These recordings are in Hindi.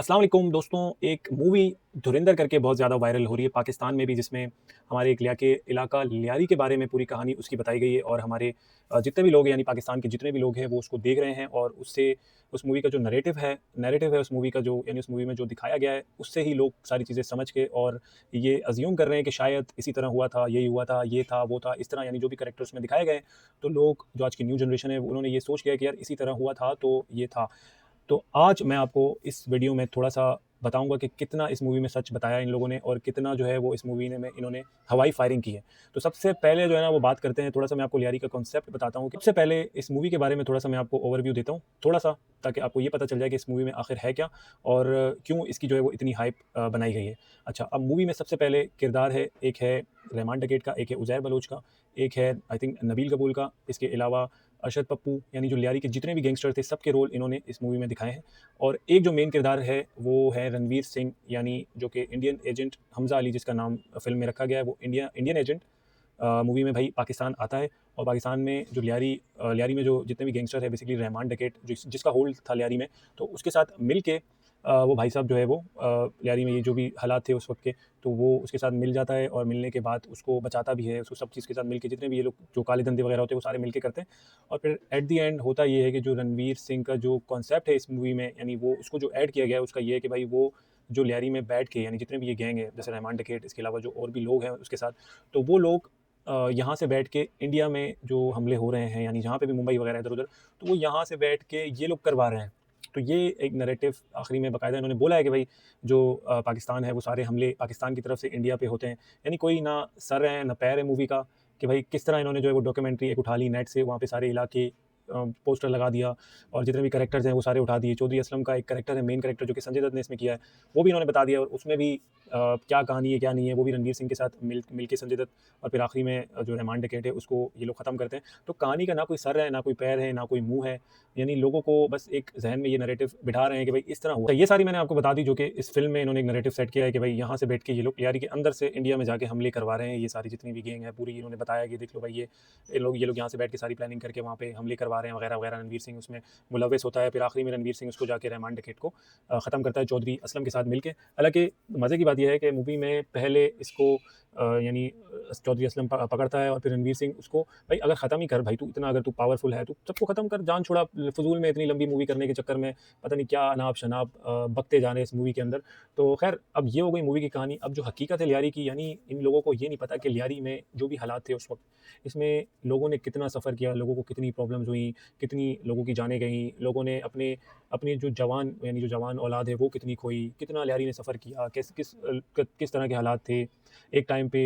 अस्सलाम वालेकुम दोस्तों। एक मूवी धुरंधर करके बहुत ज़्यादा वायरल हो रही है पाकिस्तान में भी, जिसमें हमारे एक इलाका लियारी के बारे में पूरी कहानी उसकी बताई गई है। और हमारे जितने भी लोग हैं, यानी पाकिस्तान के जितने भी लोग हैं, वो उसको देख रहे हैं। और उससे उस मूवी का जो नैरेटिव है उस मूवी का, जो यानी उस मूवी में जो दिखाया गया है, उससे ही लोग सारी चीज़ें समझ के और ये अज्यूम कर रहे हैं कि शायद इसी तरह हुआ था, यही हुआ था, ये था, वो था, इस तरह, यानी जो भी कैरेक्टर उसमें दिखाए गए हैं। तो लोग, जो आज की न्यू जनरेशन है, उन्होंने ये सोच लिया कि यार इसी तरह हुआ था, तो ये था। तो आज मैं आपको इस वीडियो में थोड़ा-सा बताऊँगा कि कितना इस मूवी में सच बताया इन लोगों ने, और कितना जो है वो इस मूवी ने में इन्होंने हवाई फायरिंग की है। तो सबसे पहले जो है ना वो बात करते हैं, थोड़ा-सा मैं आपको लियारी का कॉन्सेप्ट बताता हूँ। कि सबसे पहले इस मूवी के बारे में थोड़ा-सा मैं आपको ओवरव्यू देता हूँ, थोड़ा-सा, ताकि आपको ये पता चल जाए कि इस मूवी में आखिर है क्या और क्यों इसकी जो है वो इतनी हाइप बनाई गई है। अच्छा, अब मूवी में सबसे पहले किरदार है, एक है रहमान डकैत का, एक है उज़ैर बलोच का, एक है आई थिंक नबील कपूर का, इसके अलावा अरशद पप्पू, यानी जो लियारी के जितने भी गैंगस्टर थे, सबके रोल इन्होंने इस मूवी में दिखाए हैं। और एक जो मेन किरदार है वो है रणवीर सिंह, यानी जो कि इंडियन एजेंट हमज़ा अली, जिसका नाम फ़िल्म में रखा गया है, वो इंडियन एजेंट मूवी में भाई पाकिस्तान आता है। और पाकिस्तान में जो लियारी में जो जितने भी गैंगस्टर है, बेसिकली रहमान डकैत जिसका होल्ड था लियारी में, तो उसके साथ मिल के वो भाई साहब जो है वो लियारी में ये जो भी हालात थे उस वक़्त के, तो वो उसके साथ मिल जाता है। और मिलने के बाद उसको बचाता भी है, उसको सब चीज़ के साथ मिल के, जितने भी ये लोग जो काले धंधे वगैरह होते हैं वो सारे मिल के करते हैं। और फिर एट द एंड होता ये है कि जो रणवीर सिंह का जो कॉन्सेप्ट है इस मूवी में, यानी वो उसको जो ऐड किया गया है उसका ये है कि भाई वो जो लियारी में बैठ के, यानी जितने भी ये गैंग है, जैसे रहमान डकैत, इसके अलावा जो और भी लोग हैं उसके साथ, तो वो लोग यहाँ से बैठ के इंडिया में जो हमले हो रहे हैं, यानी जहाँ पे भी मुंबई वगैरह इधर-उधर, तो वो यहाँ से बैठ के ये लोग करवा रहे हैं। तो ये एक नैरेटिव आखिरी में बाकायदा इन्होंने बोला है कि भाई जो पाकिस्तान है वो सारे हमले पाकिस्तान की तरफ से इंडिया पे होते हैं। यानी कोई ना सर है ना पैर है मूवी का, कि भाई किस तरह इन्होंने जो है वो डॉक्यूमेंट्री एक उठा ली नेट से, वहाँ पे सारे इलाके पोस्टर लगा दिया और जितने भी कैरेक्टर्स हैं वो सारे उठा दिए। चौधरी असलम का एक कैरेक्टर है, मेन कैरेक्टर, जो कि संजय दत्त ने इसमें किया है, वो भी इन्होंने बता दिया। और उसमें भी क्या कहानी है क्या नहीं है, वो भी रणवीर सिंह के साथ मिल के संजय दत्त, और फिर आखिरी में जो रहमान डकैत है उसको ये लोग ख़त्म करते हैं। तो कहानी का ना कोई सर है, ना कोई पैर है, ना कोई मुँह है, यानी लोगों को बस एक ज़हन में ये नैरेटिव बिठा रहे हैं कि भाई इस तरह हुआ। तो ये सारी मैंने आपको बता दी, जो कि इस फ़िल्म में इन्होंने एक नैरेटिव सेट किया है कि भाई यहाँ से बैठ के ये लोग लियारी के अंदर से इंडिया में जाके हमले करवा रहे हैं। ये सारी जितनी भी गैंग है पूरी, इन्होंने बताया कि देख लो भाई ये लोग यहाँ से बैठ के सारी प्लानिंग करके वहाँ पे हमले करवा रहे हैं वगैरह-वगैरह। रणवीर सिंह उसमें मुलव्वस होता है, फिर आखिरी में रणवीर सिंह उसको जाके रहमान डकैत को ख़त्म करता है चौधरी असलम के साथ मिलके। हालाँकि मज़े की बात ये है कि मूवी में पहले इसको यानी चौधरी असलम पकड़ता है, और फिर रणवीर सिंह उसको, भाई अगर ख़त्म ही कर भाई, तू इतना अगर तू पावरफुल है तो सबको ख़त्म कर, जान छुड़ा। फ़िज़ूल में इतनी लंबी मूवी करने के चक्कर में पता नहीं क्या अनाप-शनाप बकते जा रहे हैं इस मूवी के अंदर। तो ख़ैर, अब ये हो गई मूवी की कहानी। अब जो हकीकत है लियारी की, यानी इन लोगों को ये नहीं पता कि लियारी में जो भी हालात थे उस वक़्त, इसमें लोगों ने कितना सफ़र किया, लोगों को कितनी प्रॉब्लम्स हुई, कितनी लोगों की जानें गईं, लोगों ने अपने अपनी जो जवान औलाद है वो कितनी खोई, कितना लियारी ने सफ़र किया, किस तरह के हालात थे। एक टाइम पे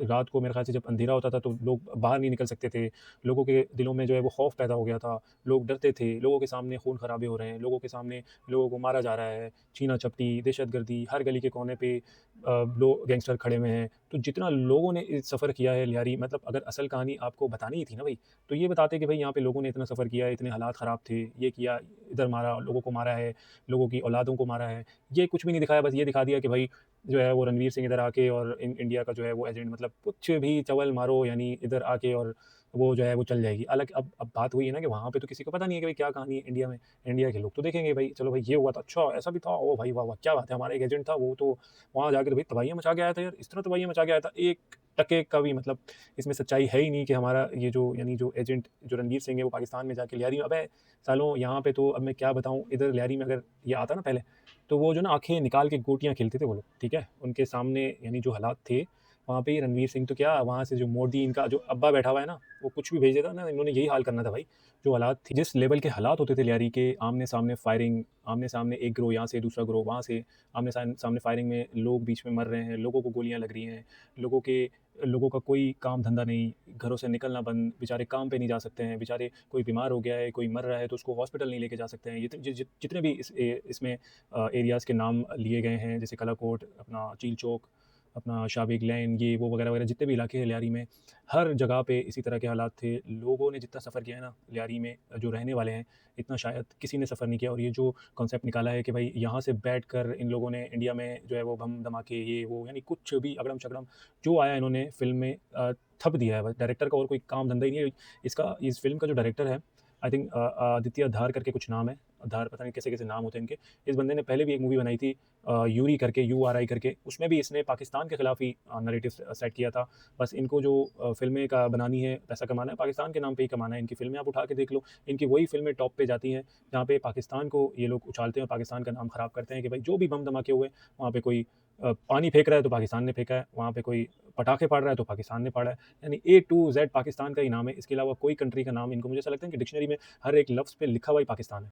रात को मेरे ख़्याल से जब अंधेरा होता था तो लोग बाहर नहीं निकल सकते थे। लोगों के दिलों में जो है वो खौफ़ पैदा हो गया था। लोग डरते थे, लोगों के सामने खून-खराबे हो रहे हैं, लोगों के सामने लोगों को मारा जा रहा है, छीना-झपटी, दहशतगर्दी, हर गली के कोने पे लोग गैंगस्टर खड़े हुए हैं। तो जितना लोगों ने इस सफ़र किया है लियारी, मतलब अगर असल कहानी आपको बतानी ही थी ना भई, तो ये बताते कि भई यहाँ पे लोगों ने इतना सफ़र किया है, इतने हालात ख़राब थे, ये किया, इधर मारा, लोगों को मारा है, लोगों की औलादों को मारा है। ये कुछ भी नहीं दिखाया, बस ये दिखा दिया कि भई जो है वो रणवीर सिंह इधर आके और इंडिया का जो है वो एजेंट, मतलब कुछ भी चवल मारो, यानी इधर आके और वो जो है वो चल जाएगी। हालाँकि अब बात हुई है ना कि वहाँ पे तो किसी को पता नहीं है कि भाई क्या कहानी है इंडिया में। इंडिया के लोग तो देखेंगे भाई, चलो भाई ये हुआ था, अच्छा ऐसा भी था, ओह भाई वाह, वाह! क्या बात है, हमारा एक एजेंट था, वो तो वहाँ जाके तो भाई तबाहियाँ मचा के आया था यार, इस तरह तबाहियाँ मचा के आया था। 1 टके का भी मतलब इसमें सच्चाई है ही नहीं कि हमारा ये जो, यानी जो एजेंट जो रणवीर सिंह है वो पाकिस्तान में जाके लियारी में, अबे सालों यहाँ पे तो अब मैं क्या बताऊँ, इधर लियारी में अगर ये आता ना पहले, तो वो जो ना आँखें निकाल के गोटियाँ खेलते थे वो लोग, ठीक है? उनके सामने यानी जो हालात थे, वहाँ पे रणवीर सिंह तो क्या, वहाँ से जो मोदी इनका जो अब्बा बैठा हुआ है ना, वो कुछ भी भेज देता ना, इन्होंने यही हाल करना था भाई। जो हालात थे, जिस लेवल के हालात होते थे लियारी के, आमने-सामने फायरिंग, आमने-सामने एक गिरोह यहाँ से, दूसरा गिरोह वहाँ से, आमने-सामने फायरिंग में लोग बीच में मर रहे हैं, लोगों को गोलियाँ लग रही हैं, लोगों का कोई काम-धंधा नहीं, घरों से निकलना बंद, बेचारे काम पे नहीं जा सकते हैं, बेचारे कोई बीमार हो गया है, कोई मर रहा है तो उसको हॉस्पिटल नहीं लेके जा सकते हैं। जितने भी इसमें एरियाज़ के नाम लिए गए हैं, जैसे कलाकोट, अपना चील चौक, अपना शाहबाग लेन, ये वो वगैरह-वगैरह, जितने भी इलाके हैं लियारी में, हर जगह पे इसी तरह के हालात थे। लोगों ने जितना सफ़र किया है ना लियारी में, जो रहने वाले हैं, इतना शायद किसी ने सफ़र नहीं किया। और ये जो कॉन्सेप्ट निकाला है कि भाई यहाँ से बैठकर इन लोगों ने इंडिया में जो है वो बम धमाके, ये वो, यानी कुछ भी अगड़म-शगड़म जो आया इन्होंने फ़िल्म में थप दिया है बस। डायरेक्टर का और कोई काम धंधा ही नहीं है। इस फ़िल्म का जो डायरेक्टर है, आई थिंक आदित्य धार करके कुछ नाम है। धार, पता नहीं कैसे-कैसे नाम होते हैं इनके। इस बंदे ने पहले भी एक मूवी बनाई थी यूरी करके, यूआरआई करके, उसमें भी इसने पाकिस्तान के खिलाफ ही नैरेटिव सेट किया था। बस इनको जो फ़िल्में का बनानी है, पैसा कमाना है, पाकिस्तान के नाम पे ही कमाना है। इनकी फ़िल्में आप उठा के देख लो, इनकी वही फ़िल्में टॉप पे जाती हैं, जहाँ पे पाकिस्तान को ये लोग उछालते हैं और पाकिस्तान का नाम खराब करते हैं कि भाई जो भी बम धमाके हुए, वहाँ पे कोई पानी फेंक रहा है तो पाकिस्तान ने फेंका है, वहाँ पे कोई पटाखे फाड़ रहा है तो पाकिस्तान ने फाड़ा है। यानी ए टू ज़ेड पाकिस्तान का ही नाम है, इसके अलावा कोई कंट्री का नाम इनको मुझे ऐसा लगता है कि डिक्शनरी में हर एक लफ्ज़ पे लिखा हुआ ही पाकिस्तान है।